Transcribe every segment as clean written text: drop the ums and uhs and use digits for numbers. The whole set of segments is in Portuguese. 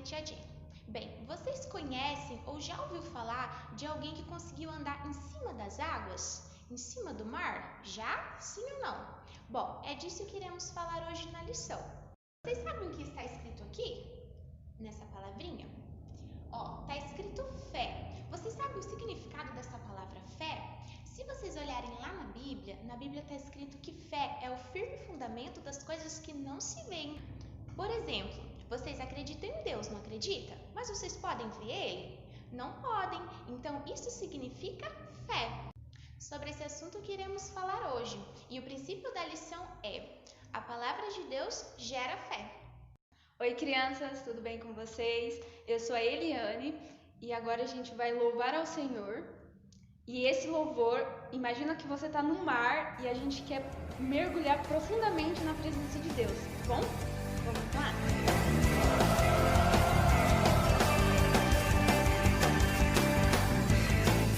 dia a dia. Bem, vocês conhecem ou já ouviu falar de alguém que conseguiu andar em cima das águas? Em cima do mar? Já? Sim ou não? Bom, é disso que iremos falar hoje na lição. Vocês sabem o que está escrito aqui? Nessa palavrinha? Está escrito fé. Vocês sabem o significado dessa palavra fé? Se vocês olharem lá na Bíblia está escrito que fé é o firme fundamento das coisas que não se veem. Por exemplo, vocês acreditam em Deus, não acreditam? Mas vocês podem ver Ele? Não podem. Então, isso significa fé. Sobre esse assunto que iremos falar hoje. E o princípio da lição é: a palavra de Deus gera fé. Oi, crianças, tudo bem com vocês? Eu sou a Eliane e agora a gente vai louvar ao Senhor. E esse louvor, imagina que você está no mar e a gente quer mergulhar profundamente na presença de Deus, tá bom? Vamos lá?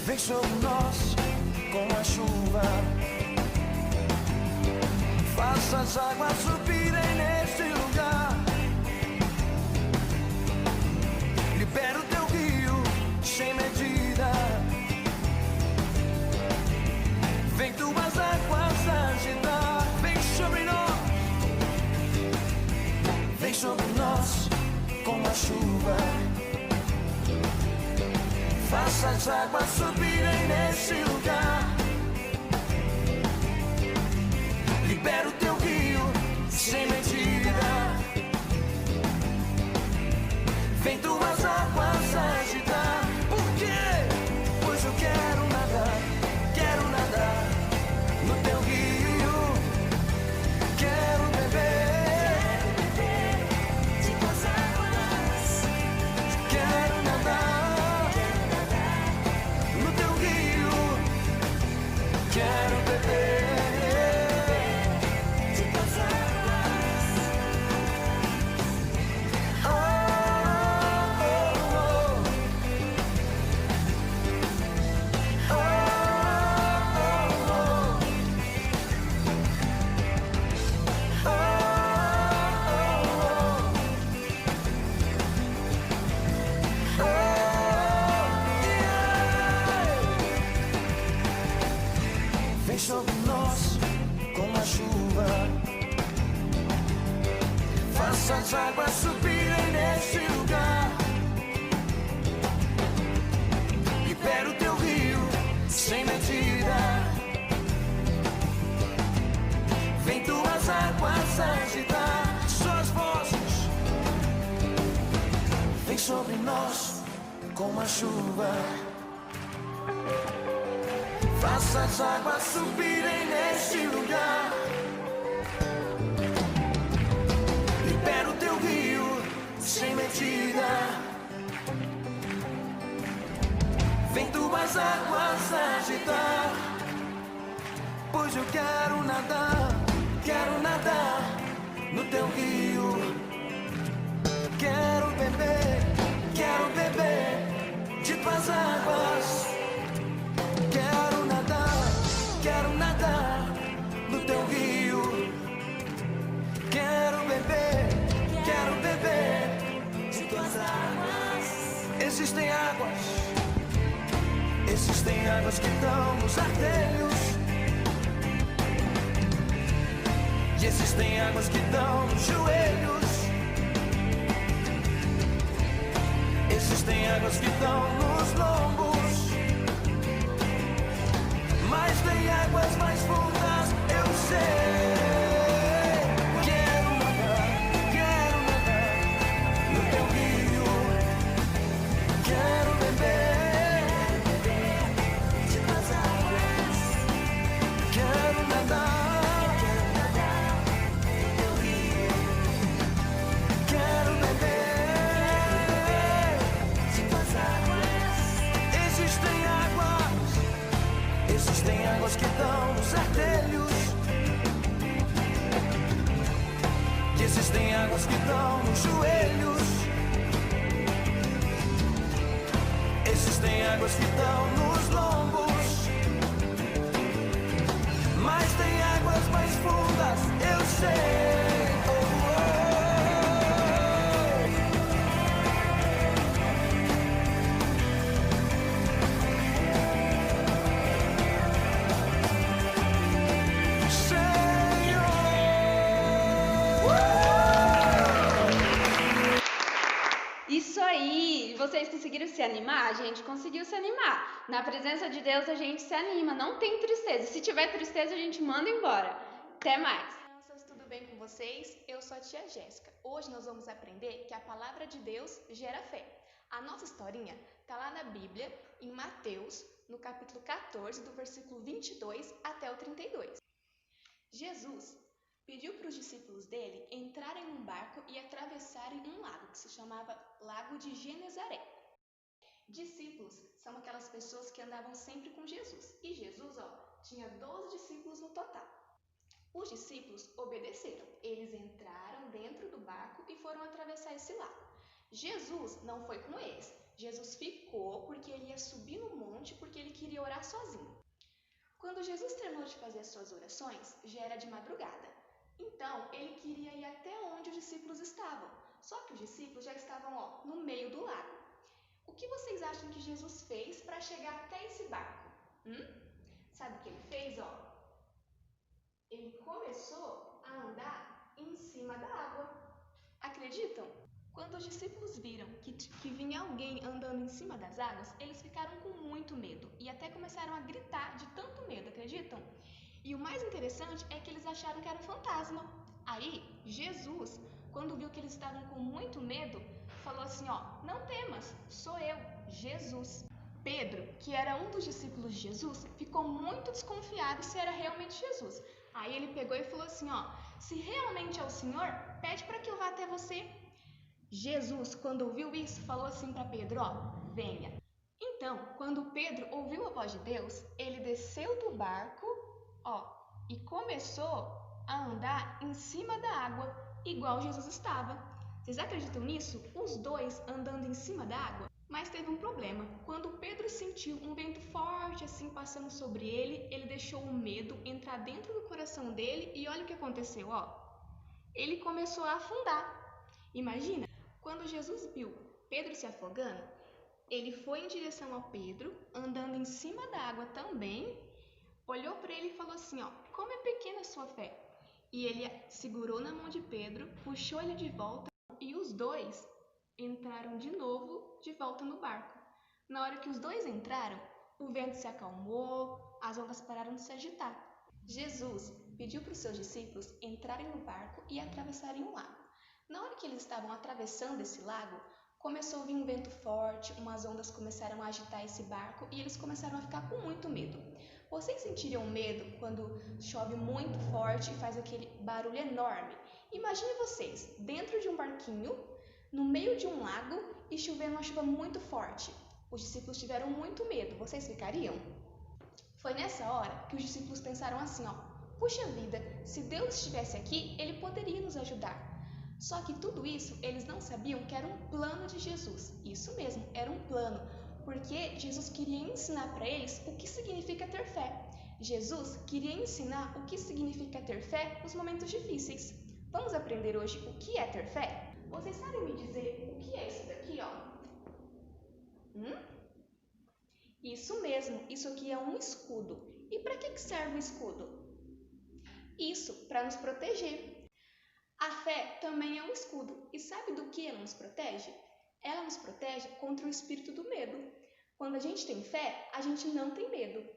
Vem sobre nós com a chuva, faça as águas subirem neste lugar. Libera o teu rio sem medida, vem tuas águas agitar. Vem sobre nós, vem sobre nós com a chuva, faça as águas subirem nesse lugar. Libera o teu rio sem medida, vem tuas águas agitar. Por quê? Pois eu quero nadar no teu rio. Quero beber de tuas águas. Quero nadar no teu rio. Quero beber de tuas águas. Oh, oh, oh. Oh, oh, oh. Oh, oh, oh. Vem sobre nós com a chuva, faça as águas subirem neste lugar. Libera o teu rio sem medida, vem tuas águas agitar. Suas vozes, vem sobre nós com a chuva, faça as águas subirem neste lugar. Libera o teu rio sem medida, vem tuas águas agitar. Pois eu quero nadar no teu rio. Quero beber de tuas águas. Quero nadar no teu rio. Quero beber de tuas águas. Existem águas que dão nos artelhos, e existem águas que dão nos joelhos. Existem águas que dão nos lombos, mas tem águas mais fundas, eu sei. Quero nadar no teu rio. Quero beber de tuas águas. Quero nadar no teu rio. Quero beber de tuas águas. Existem águas que dão nos artelhos, e existem águas que dão nos joelhos. Existem águas que dão nos lombos, mas tem águas mais fundas, eu sei. Oh, oh, oh. gente conseguiu se animar. Na presença de Deus a gente se anima, não tem tristeza. Se tiver tristeza, a gente manda embora. Até mais. Crianças, tudo bem com vocês? Eu sou a tia Jéssica. Hoje nós vamos aprender que a palavra de Deus gera fé. A nossa historinha está lá na Bíblia, em Mateus, no capítulo 14, do versículo 22 até o 32. Jesus pediu para os discípulos dele entrarem num barco e atravessarem um lago que se chamava Lago de Genezaré. Discípulos são aquelas pessoas que andavam sempre com Jesus. E Jesus, tinha 12 discípulos no total. Os discípulos obedeceram. Eles entraram dentro do barco e foram atravessar esse lago. Jesus não foi com eles. Jesus ficou porque ele ia subir no monte porque ele queria orar sozinho. Quando Jesus terminou de fazer as suas orações, já era de madrugada. Então, ele queria ir até onde os discípulos estavam. Só que os discípulos já estavam, no meio do lago. O que vocês acham que Jesus fez para chegar até esse barco? Sabe o que ele fez, Ele começou a andar em cima da água. Acreditam? Quando os discípulos viram que vinha alguém andando em cima das águas, eles ficaram com muito medo e até começaram a gritar de tanto medo, acreditam? E o mais interessante é que eles acharam que era um fantasma. Aí, Jesus, quando viu que eles estavam com muito medo, falou assim, não temas, sou eu, Jesus. Pedro, que era um dos discípulos de Jesus, ficou muito desconfiado se era realmente Jesus. Aí ele pegou e falou assim, se realmente é o Senhor, pede para que eu vá até você. Jesus, quando ouviu isso, falou assim para Pedro, venha. Então, quando Pedro ouviu a voz de Deus, ele desceu do barco, e começou a andar em cima da água, igual Jesus estava. Vocês acreditam nisso? Os dois andando em cima da água? Mas teve um problema. Quando Pedro sentiu um vento forte assim passando sobre ele, ele deixou o medo entrar dentro do coração dele e olha o que aconteceu, Ele começou a afundar. Imagina, quando Jesus viu Pedro se afogando, ele foi em direção ao Pedro, andando em cima da água também, olhou para ele e falou assim, como é pequena a sua fé. E ele segurou na mão de Pedro, puxou ele de volta e os dois entraram de novo de volta no barco. Na hora que os dois entraram, o vento se acalmou, as ondas pararam de se agitar. Jesus pediu para os seus discípulos entrarem no barco e atravessarem o lago. Na hora que eles estavam atravessando esse lago, começou a vir um vento forte, umas ondas começaram a agitar esse barco e eles começaram a ficar com muito medo. Vocês sentiriam medo quando chove muito forte e faz aquele barulho enorme? Imagine vocês dentro de um barquinho, no meio de um lago e chovendo uma chuva muito forte. Os discípulos tiveram muito medo. Vocês ficariam? Foi nessa hora que os discípulos pensaram assim, puxa vida, se Deus estivesse aqui, Ele poderia nos ajudar. Só que tudo isso eles não sabiam que era um plano de Jesus. Isso mesmo, era um plano, porque Jesus queria ensinar para eles o que significa ter fé. Jesus queria ensinar o que significa ter fé nos momentos difíceis. Vamos aprender hoje o que é ter fé? Vocês sabem me dizer o que é isso daqui, Isso mesmo, isso aqui é um escudo. E para que serve o escudo? Isso, para nos proteger. A fé também é um escudo. E sabe do que ela nos protege? Ela nos protege contra o espírito do medo. Quando a gente tem fé, a gente não tem medo.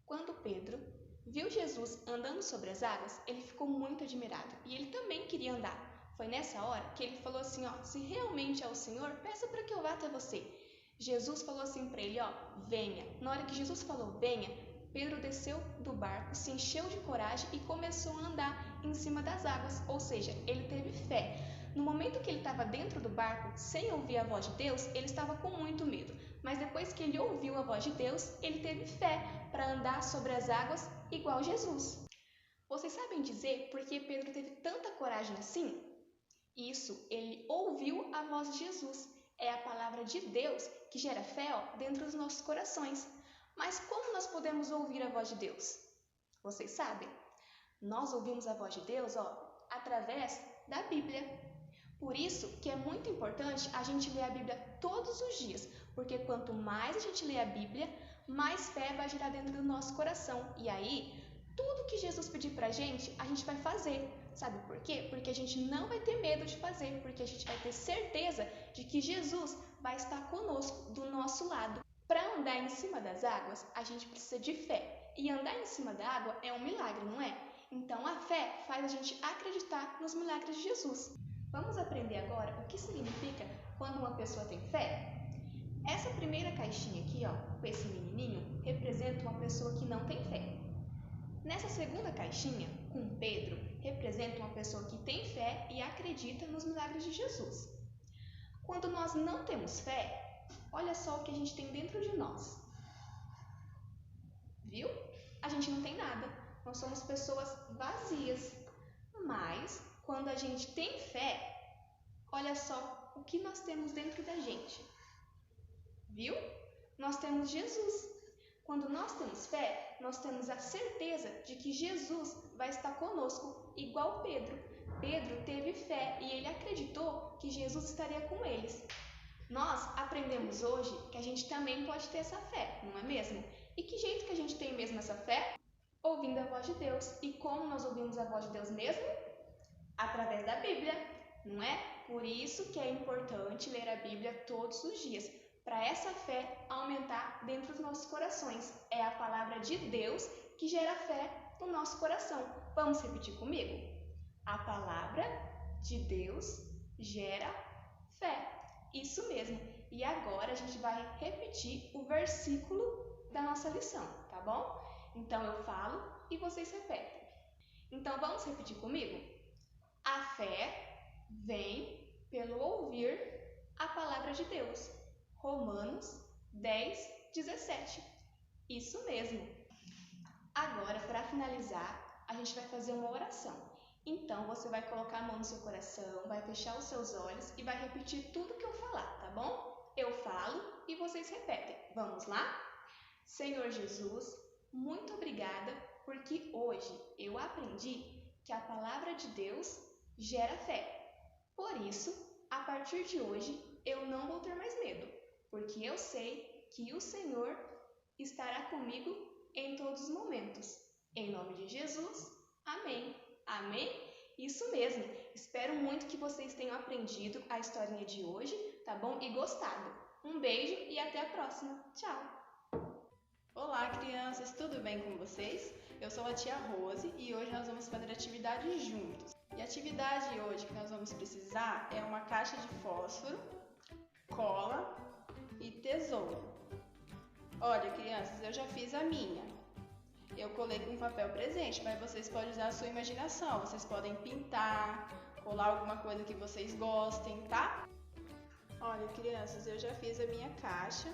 Quando Pedro viu Jesus andando sobre as águas, ele ficou muito admirado e ele também queria andar. Foi nessa hora que ele falou assim, se realmente é o Senhor, peça para que eu vá até você. Jesus falou assim para ele, venha. Na hora que Jesus falou, venha, Pedro desceu do barco, se encheu de coragem e começou a andar em cima das águas, ou seja, ele teve fé. No momento que ele estava dentro do barco, sem ouvir a voz de Deus, ele estava com muito medo. Mas depois que ele ouviu a voz de Deus, ele teve fé para andar sobre as águas igual Jesus. Vocês sabem dizer por que Pedro teve tanta coragem assim? Isso, ele ouviu a voz de Jesus. É a palavra de Deus que gera fé dentro dos nossos corações. Mas como nós podemos ouvir a voz de Deus? Vocês sabem? Nós ouvimos a voz de Deus através da Bíblia. Por isso que é muito importante a gente ler a Bíblia todos os dias, porque quanto mais a gente lê a Bíblia, mais fé vai gerar dentro do nosso coração. E aí, tudo que Jesus pedir pra gente, a gente vai fazer. Sabe por quê? Porque a gente não vai ter medo de fazer, porque a gente vai ter certeza de que Jesus vai estar conosco, do nosso lado. Para andar em cima das águas, a gente precisa de fé. E andar em cima da água é um milagre, não é? Então a fé faz a gente acreditar nos milagres de Jesus. Vamos aprender agora o que significa quando uma pessoa tem fé? Essa primeira caixinha aqui, ó, com esse menininho, representa uma pessoa que não tem fé. Nessa segunda caixinha, com Pedro, representa uma pessoa que tem fé e acredita nos milagres de Jesus. Quando nós não temos fé, olha só o que a gente tem dentro de nós. Viu? A gente não tem nada. Nós somos pessoas vazias. Mas, quando a gente tem fé, olha só o que nós temos dentro da gente. Viu? Nós temos Jesus. Quando nós temos fé, nós temos a certeza de que Jesus vai estar conosco, igual Pedro. Pedro teve fé e ele acreditou que Jesus estaria com eles. Nós aprendemos hoje que a gente também pode ter essa fé, não é mesmo? E que jeito que a gente tem mesmo essa fé? Ouvindo a voz de Deus. E como nós ouvimos a voz de Deus mesmo? Através da Bíblia, não é? Por isso que é importante ler a Bíblia todos os dias, para essa fé aumentar dentro dos nossos corações. É a palavra de Deus que gera fé no nosso coração. Vamos repetir comigo? A palavra de Deus gera fé. Isso mesmo. E agora a gente vai repetir o versículo da nossa lição, tá bom? Então eu falo e vocês repetem. Então vamos repetir comigo? A fé vem pelo ouvir a palavra de Deus. Romanos 10:17. Isso mesmo. Agora, para finalizar, a gente vai fazer uma oração. Então, você vai colocar a mão no seu coração, vai fechar os seus olhos e vai repetir tudo que eu falar, tá bom? Eu falo e vocês repetem. Vamos lá? Senhor Jesus, muito obrigada, porque hoje eu aprendi que a palavra de Deus gera fé. Por isso, a partir de hoje, eu não vou ter mais medo, porque eu sei que o Senhor estará comigo em todos os momentos. Em nome de Jesus, amém. Amém? Isso mesmo. Espero muito que vocês tenham aprendido a historinha de hoje, tá bom? E gostado. Um beijo e até a próxima. Tchau! Olá, crianças, tudo bem com vocês? Eu sou a tia Rose e hoje nós vamos fazer atividade juntos. E a atividade hoje que nós vamos precisar é uma caixa de fósforo, cola e tesoura. Olha, crianças, eu já fiz a minha. Eu colei com papel presente, mas vocês podem usar a sua imaginação. Vocês podem pintar, colar alguma coisa que vocês gostem, tá? Olha, crianças, eu já fiz a minha caixa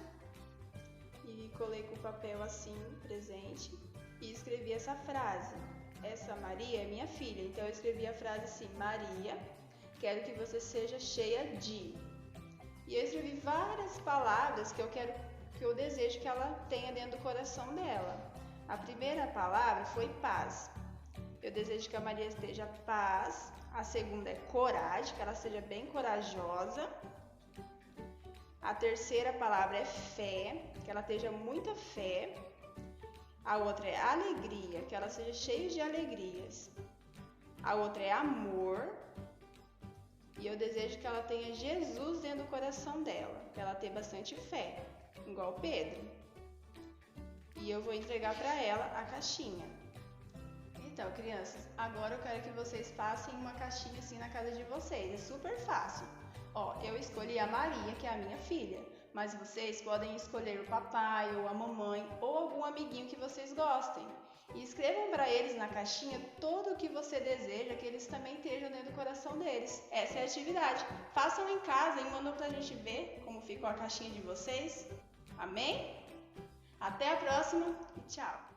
e colei com papel assim, presente, e escrevi essa frase. Essa Maria é minha filha, então eu escrevi a frase assim: Maria, quero que você seja cheia de. E eu escrevi várias palavras que eu desejo que ela tenha dentro do coração dela. A primeira palavra foi paz. Eu desejo que a Maria esteja paz. A segunda é coragem, que ela seja bem corajosa. A terceira palavra é fé, que ela esteja muita fé. A outra é alegria, que ela seja cheia de alegrias. A outra é amor. E eu desejo que ela tenha Jesus dentro do coração dela, para ela ter bastante fé, igual Pedro. E eu vou entregar para ela a caixinha. Então, crianças, agora eu quero que vocês façam uma caixinha assim na casa de vocês. É super fácil. Ó, eu escolhi a Maria, que é a minha filha. Mas vocês podem escolher o papai ou a mamãe ou algum amiguinho que vocês gostem. E escrevam para eles na caixinha tudo o que você deseja que eles também estejam dentro do coração deles. Essa é a atividade. Façam em casa e mandam pra gente ver como ficou a caixinha de vocês. Amém? Até a próxima e tchau!